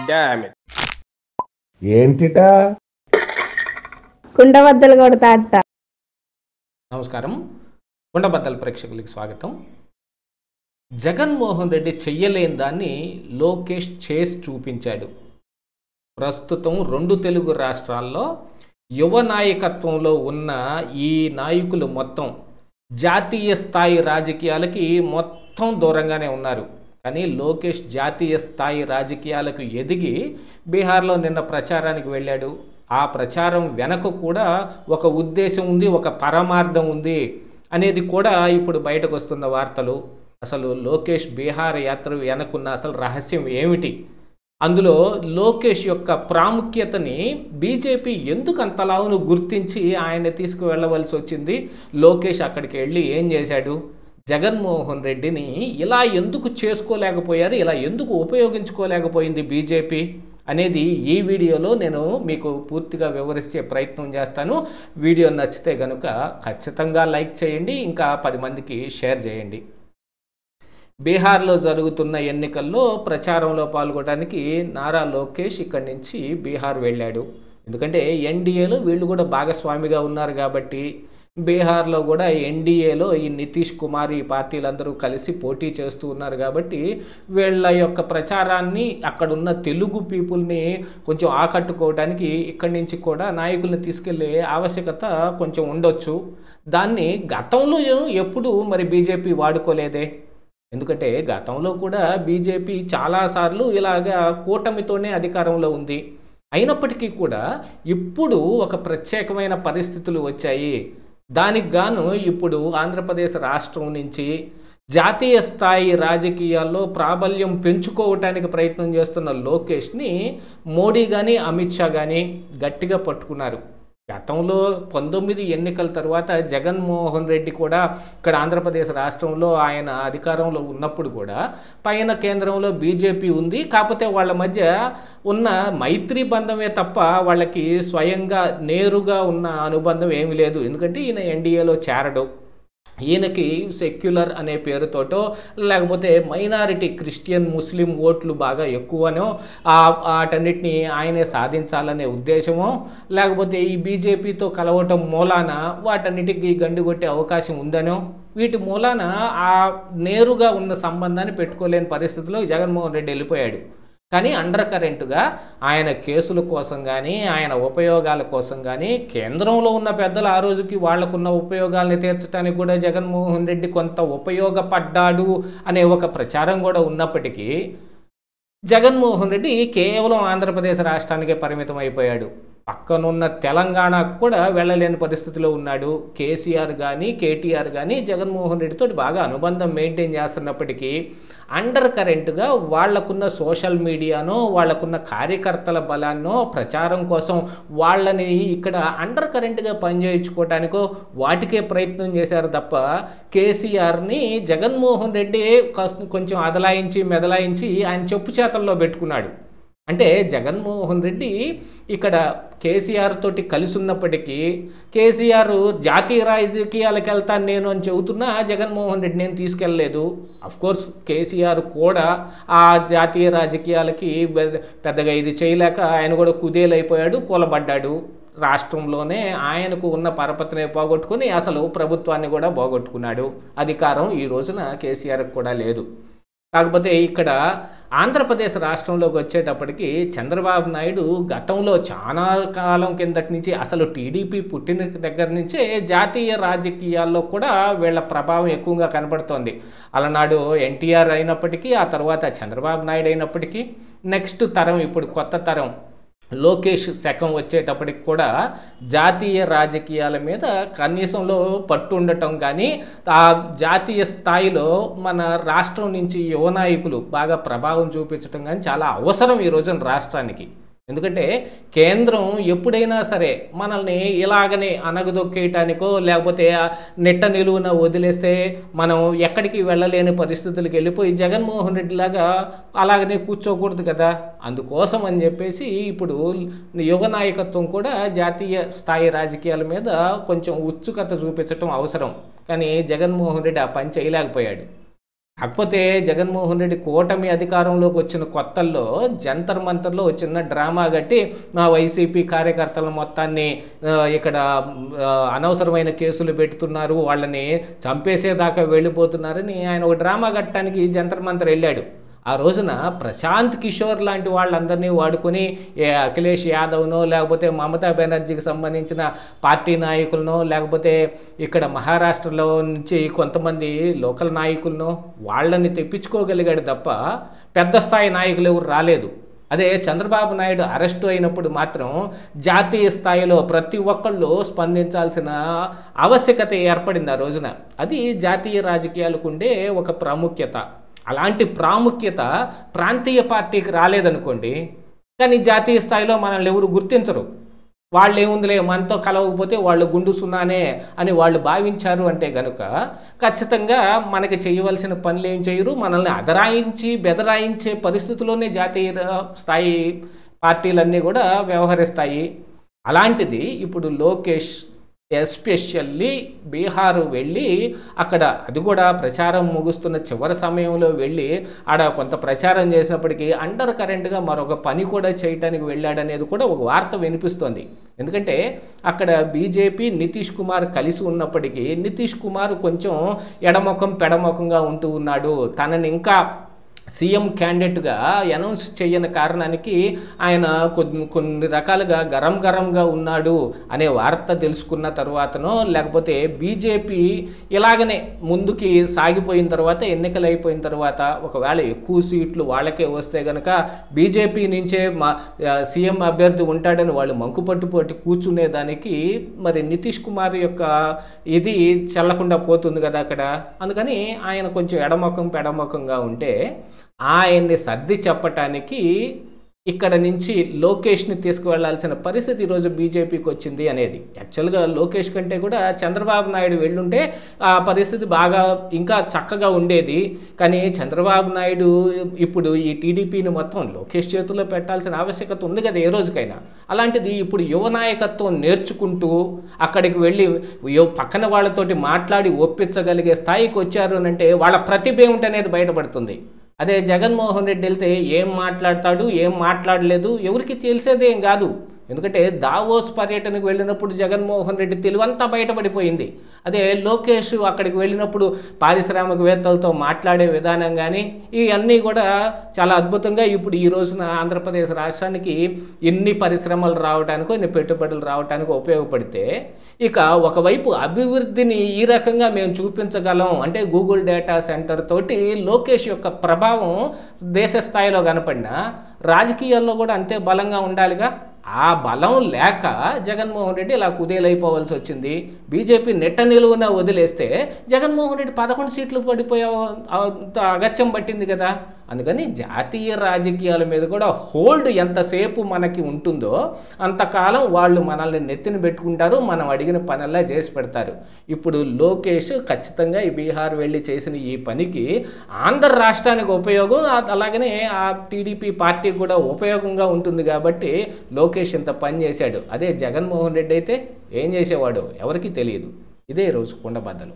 Damn it. ఏంటిటా కుండబద్దలు కొడతా అట్ట. నమస్కారం, కుండబద్దల ప్రేక్షకులకి స్వాగతం. జగన్మోహన్ రెడ్డి చెయ్యలేని దాన్ని లోకేష్ చేసి చూపించాడు. ప్రస్తుతం 2 తెలుగు రాష్ట్రాల్లో యువ నాయకత్వంలో ఉన్న ఈ నాయకులు మొత్తం జాతీయ స్థాయి రాజకీయాలకి మొత్తం దూరంగానే ఉన్నారు. కానీ లోకేష్ జాతీయ స్థాయి రాజకీయాలకు ఎదిగి బీహార్లో నిన్న ప్రచారానికి వెళ్ళాడు. ఆ ప్రచారం వెనక కూడా ఒక ఉద్దేశం ఉంది, ఒక పరమార్థం ఉంది అనేది కూడా ఇప్పుడు బయటకు వస్తున్న వార్తలు. అసలు లోకేష్ బీహార్ యాత్ర వెనకున్న అసలు రహస్యం ఏమిటి, అందులో లోకేష్ యొక్క ప్రాముఖ్యతని బీజేపీ ఎందుకు అంతలావును గుర్తించి ఆయన తీసుకువెళ్ళవలసి వచ్చింది, లోకేష్ అక్కడికి వెళ్ళి ఏం చేశాడు, జగన్మోహన్ రెడ్డిని ఇలా ఎందుకు చేసుకోలేకపోయారు, ఇలా ఎందుకు ఉపయోగించుకోలేకపోయింది బీజేపీ అనేది ఈ వీడియోలో నేను మీకు పూర్తిగా వివరించే ప్రయత్నం చేస్తాను. వీడియో నచ్చితే కనుక ఖచ్చితంగా లైక్ చేయండి, ఇంకా 10 మందికి షేర్ చేయండి. బీహార్లో జరుగుతున్న ఎన్నికల్లో ప్రచారంలో పాల్గొనడానికి నారా లోకేష్ ఇక్కడి నుంచి బీహార్ వెళ్ళాడు. ఎందుకంటే ఎన్డీఏలో వీళ్ళు కూడా భాగస్వామిగా ఉన్నారు కాబట్టి, బీహార్లో కూడా ఎన్డీఏలో ఈ నితీష్ కుమార్ ఈ పార్టీలందరూ కలిసి పోటీ చేస్తూ ఉన్నారు కాబట్టి వీళ్ళ యొక్క ప్రచారాన్ని అక్కడున్న తెలుగు పీపుల్ని కొంచెం ఆకట్టుకోవడానికి ఇక్కడి నుంచి కూడా నాయకుల్ని తీసుకెళ్లే ఆవశ్యకత కొంచెం ఉండొచ్చు. దాన్ని గతంలో ఎప్పుడు మరి బీజేపీ వాడుకోలేదే. ఎందుకంటే గతంలో కూడా బీజేపీ చాలాసార్లు ఇలాగా కూటమితోనే అధికారంలో ఉంది. అయినప్పటికీ కూడా ఇప్పుడు ఒక ప్రత్యేకమైన పరిస్థితులు వచ్చాయి. దానికి గాను ఇప్పుడు ఆంధ్రప్రదేశ్ రాష్ట్రం నుంచి జాతీయ స్థాయి రాజకీయాల్లో ప్రాబల్యం పెంచుకోవటానికి ప్రయత్నం చేస్తున్న లోకేష్ని మోడీ కానీ అమిత్ షా కానీ గట్టిగా పట్టుకున్నారు. గతంలో 19 ఎన్నికల తర్వాత జగన్మోహన్ రెడ్డి కూడా ఇక్కడ ఆంధ్రప్రదేశ్ రాష్ట్రంలో ఆయన అధికారంలో ఉన్నప్పుడు కూడా పైన కేంద్రంలో బీజేపీ ఉంది, కాకపోతే వాళ్ళ మధ్య ఉన్న మైత్రి బంధమే తప్ప వాళ్ళకి స్వయంగా నేరుగా ఉన్న అనుబంధం ఏమీ లేదు. ఎందుకంటే ఈయన ఎన్డీఏలో చేరడు, ఈయనకి సెక్యులర్ అనే పేరుతోటో లేకపోతే మైనారిటీ క్రిస్టియన్ ముస్లిం ఓట్లు బాగా ఎక్కువనో వాటన్నిటిని ఆయనే సాధించాలనే ఉద్దేశమో, లేకపోతే ఈ బీజేపీతో కలవటం మూలాన వాటన్నిటికీ గండి కొట్టే అవకాశం ఉందనో, వీటి మూలాన ఆ నేరుగా ఉన్న సంబంధాన్ని పెట్టుకోలేని పరిస్థితిలో జగన్మోహన్ రెడ్డి వెళ్ళిపోయాడు. కానీ అండర్ కరెంటుగా ఆయన కేసుల కోసం కానీ ఆయన ఉపయోగాల కోసం కానీ కేంద్రంలో ఉన్న పెద్దలు ఆ రోజుకి వాళ్లకున్న ఉపయోగాల్ని తీర్చడానికి కూడా జగన్మోహన్ రెడ్డి కొంత ఉపయోగపడ్డాడు అనే ఒక ప్రచారం కూడా ఉన్నప్పటికీ జగన్మోహన్ రెడ్డి కేవలం ఆంధ్రప్రదేశ్ రాష్ట్రానికే పరిమితం అయిపోయాడు. పక్కనున్న తెలంగాణకు కూడా వెళ్ళలేని పరిస్థితిలో ఉన్నాడు. కేసీఆర్ కానీ కేటీఆర్ కానీ జగన్మోహన్ రెడ్డితో బాగా అనుబంధం మెయింటైన్ చేస్తున్నప్పటికీ అండర్ కరెంటుగా వాళ్లకున్న సోషల్ మీడియానో వాళ్లకున్న కార్యకర్తల బలాన్నో ప్రచారం కోసం వాళ్ళని ఇక్కడ అండర్ కరెంటుగా పనిచేయించుకోవటానికో వాటికే ప్రయత్నం చేశారు తప్ప కేసీఆర్ని జగన్మోహన్ రెడ్డి కొంచెం అదలాయించి మెదలాయించి ఆయన చెప్పు చేతల్లో పెట్టుకున్నాడు. అంటే జగన్మోహన్ రెడ్డి ఇక్కడ కేసీఆర్ తోటి కలిసి ఉన్నప్పటికీ కేసీఆర్ జాతీయ రాజకీయాలకు వెళ్తాను నేను అని చెబుతున్నా జగన్మోహన్ రెడ్డి నేను తీసుకెళ్ళలేదు. అఫ్కోర్స్ కేసీఆర్ కూడా ఆ జాతీయ రాజకీయాలకి పెద్దగా ఇది చేయలేక ఆయన కూడా కుదేలైపోయాడు, కూలబడ్డాడు. రాష్ట్రంలోనే ఆయనకు ఉన్న పరపతిని పోగొట్టుకుని అసలు ప్రభుత్వాన్ని కూడా పోగొట్టుకున్నాడు. అధికారం ఈ రోజున కేసీఆర్కి కూడా లేదు. కాకపోతే ఇక్కడ ఆంధ్రప్రదేశ్ రాష్ట్రంలోకి వచ్చేటప్పటికి చంద్రబాబు నాయుడు గతంలో చాలా కాలం కిందటి నుంచి అసలు టీడీపీ పుట్టిన దగ్గర నుంచే జాతీయ రాజకీయాల్లో కూడా వీళ్ళ ప్రభావం ఎక్కువగా కనబడుతోంది. అలనాడు ఎన్టీఆర్ అయినప్పటికీ, ఆ తర్వాత చంద్రబాబు నాయుడు అయినప్పటికీ, నెక్స్ట్ తరం ఇప్పుడు కొత్త తరం లోకేష్ శకం వచ్చేటప్పటికి కూడా జాతీయ రాజకీయాల మీద కనీసంలో పట్టు ఉండటం కానీ ఆ జాతీయ స్థాయిలో మన రాష్ట్రం నుంచి యువ నాయకులు బాగా ప్రభావం చూపించడం కానీ చాలా అవసరం ఈ రోజున రాష్ట్రానికి. ఎందుకంటే కేంద్రం ఎప్పుడైనా సరే మనల్ని ఇలాగనే అనగదొక్కేయటానికో లేకపోతే నెట్ట నిలువున వదిలేస్తే మనం ఎక్కడికి వెళ్ళలేని పరిస్థితులకు వెళ్ళిపోయి జగన్మోహన్ రెడ్డి లాగా అలాగనే కూర్చోకూడదు కదా. అందుకోసం అని చెప్పేసి ఇప్పుడు యువ నాయకత్వం కూడా జాతీయ స్థాయి రాజకీయాల మీద కొంచెం ఉత్సుకత చూపించడం అవసరం. కానీ జగన్మోహన్ రెడ్డి ఆ పని చేయలేకపోయాడు. కాకపోతే జగన్మోహన్ రెడ్డి కూటమి అధికారంలోకి వచ్చిన కొత్తల్లో జంతర్ మంతర్లో చిన్న డ్రామా కట్టి మా వైసీపీ కార్యకర్తల మొత్తాన్ని ఇక్కడ అనవసరమైన కేసులు పెడుతున్నారు, వాళ్ళని చంపేసేదాకా వెళ్ళిపోతున్నారని ఆయన ఒక డ్రామా కట్టడానికి జంతర్ మంతర్ వెళ్ళాడు. ఆ రోజున ప్రశాంత్ కిషోర్ లాంటి వాళ్ళందరినీ వాడుకొని అఖిలేష్ యాదవ్నో లేకపోతే మమతా బెనర్జీకి సంబంధించిన పార్టీ నాయకులనో లేకపోతే ఇక్కడ మహారాష్ట్రలో నుంచి కొంతమంది లోకల్ నాయకులనో వాళ్ళని తెప్పించుకోగలిగాడు తప్ప పెద్ద స్థాయి నాయకులు ఎవరు రాలేదు. అదే చంద్రబాబు నాయుడు అరెస్టు అయినప్పుడు మాత్రం జాతీయ స్థాయిలో ప్రతి ఒక్కళ్ళు స్పందించాల్సిన ఆవశ్యకత ఏర్పడింది ఆ రోజున. అది జాతీయ రాజకీయాలకు ఉండే ఒక ప్రాముఖ్యత. అలాంటి ప్రాముఖ్యత ప్రాంతీయ పార్టీకి రాలేదనుకోండి, కానీ జాతీయ స్థాయిలో మనల్ని ఎవరు గుర్తించరు. వాళ్ళు ఏముందిలే మనతో కలవకపోతే వాళ్ళు గుండు సున్నానే అని వాళ్ళు భావించారు అంటే కనుక ఖచ్చితంగా మనకి చేయవలసిన పనులు ఏం చేయరు, మనల్ని అదరాయించి బెదరాయించే పరిస్థితుల్లోనే జాతీయ స్థాయి పార్టీలన్నీ కూడా వ్యవహరిస్తాయి. అలాంటిది ఇప్పుడు లోకేష్ ఎస్పెషల్లీ బీహార్ వెళ్ళి అక్కడ అది కూడా ప్రచారం ముగుస్తున్న చివరి సమయంలో వెళ్ళి ఆడ కొంత ప్రచారం చేసినప్పటికీ అండర్ కరెంట్గా మరొక పని కూడా చేయడానికి వెళ్ళాడనేది కూడా ఒక వార్త వినిపిస్తోంది. ఎందుకంటే అక్కడ బీజేపీ నితీష్ కుమార్ కలిసి ఉన్నప్పటికీ నితీష్ కుమార్ కొంచెం ఎడముఖం పెడముఖంగా ఉంటూ ఉన్నాడు. తనని ఇంకా సీఎం క్యాండిడేట్గా అనౌన్స్ చేయని కారణానికి ఆయన కొన్ని రకాలుగా గరంగా ఉన్నాడు అనే వార్త తెలుసుకున్న తర్వాతనో లేకపోతే బీజేపీ ఇలాగనే ముందుకి సాగిపోయిన తర్వాత ఎన్నికలు అయిపోయిన తర్వాత ఒకవేళ ఎక్కువ సీట్లు వాళ్ళకే వస్తే కనుక బీజేపీ నుంచే సీఎం అభ్యర్థి ఉంటాడని వాళ్ళు మంకుపట్టు కూర్చునేదానికి మరి నితీష్ కుమార్ యొక్క ఇది చెల్లకుండా పోతుంది కదా అక్కడ. అందుకని ఆయన కొంచెం ఎడముఖం పెడముఖంగా ఉంటే ఆయన్ని సర్ది చెప్పటానికి ఇక్కడ నుంచి లోకేష్ని తీసుకువెళ్లాల్సిన పరిస్థితి ఈరోజు బీజేపీకి వచ్చింది అనేది. యాక్చువల్గా లోకేష్ కంటే కూడా చంద్రబాబు నాయుడు వెళ్ళుంటే ఆ పరిస్థితి బాగా ఇంకా చక్కగా ఉండేది. కానీ చంద్రబాబు నాయుడు ఇప్పుడు ఈ టీడీపీని మొత్తం లోకేష్ చేతుల్లో పెట్టాల్సిన ఆవశ్యకత ఉంది కదా ఏ రోజుకైనా. అలాంటిది ఇప్పుడు యువ నాయకత్వం నేర్చుకుంటూ అక్కడికి వెళ్ళి పక్కన వాళ్ళతోటి మాట్లాడి ఒప్పించగలిగే స్థాయికి వచ్చారు అని అంటే వాళ్ళ ప్రతిభ ఏమిటనేది బయటపడుతుంది. అదే జగన్మోహన్ రెడ్డి వెళ్తే ఏం మాట్లాడతాడు ఏం మాట్లాడలేదు ఎవరికి తెలిసేదేం కాదు. ఎందుకంటే దావోస్ పర్యటనకు వెళ్ళినప్పుడు జగన్మోహన్ రెడ్డి తెలివంతా బయటపడిపోయింది. అదే లోకేష్ అక్కడికి వెళ్ళినప్పుడు పారిశ్రామికవేత్తలతో మాట్లాడే విధానం కానీ ఇవన్నీ కూడా చాలా అద్భుతంగా ఇప్పుడు ఈ రోజున ఆంధ్రప్రదేశ్ రాష్ట్రానికి ఎన్ని పరిశ్రమలు రావడానికి ఎన్ని పెట్టుబడులు రావడానికి ఉపయోగపడితే ఇక ఒకవైపు అభివృద్ధిని ఈ రకంగా మేము చూపించగలం అంటే గూగుల్ డేటా సెంటర్ తోటి లోకేష్ యొక్క ప్రభావం దేశ స్థాయిలో కనపడినా రాజకీయాల్లో కూడా అంతే బలంగా ఉండాలిగా. ఆ బలం లేక జగన్మోహన్ రెడ్డి ఇలా కుదేలైపోవాల్సి వచ్చింది. బీజేపీ నెట్ట నిలువున వదిలేస్తే జగన్మోహన్ రెడ్డి 11 సీట్లు పడిపోయే అంత అగత్యం పట్టింది కదా. అందుకని జాతీయ రాజకీయాల మీద కూడా హోల్డ్ ఎంతసేపు మనకి ఉంటుందో అంతకాలం వాళ్ళు మనల్ని నెత్తిన పెట్టుకుంటారు, మనం అడిగిన పనల్లా చేసి పెడతారు. ఇప్పుడు లోకేష్ ఖచ్చితంగా ఈ బీహార్ వెళ్ళి చేసిన ఈ పనికి ఆంధ్ర రాష్ట్రానికి ఉపయోగం, అలాగనే ఆ టీడీపీ పార్టీకి కూడా ఉపయోగంగా ఉంటుంది కాబట్టి లోకేష్ ఇంత పని చేశాడు. అదే జగన్మోహన్ రెడ్డి అయితే ఏం చేసేవాడు ఎవరికి తెలియదు. ఇదే రోజు కుండబద్దలు.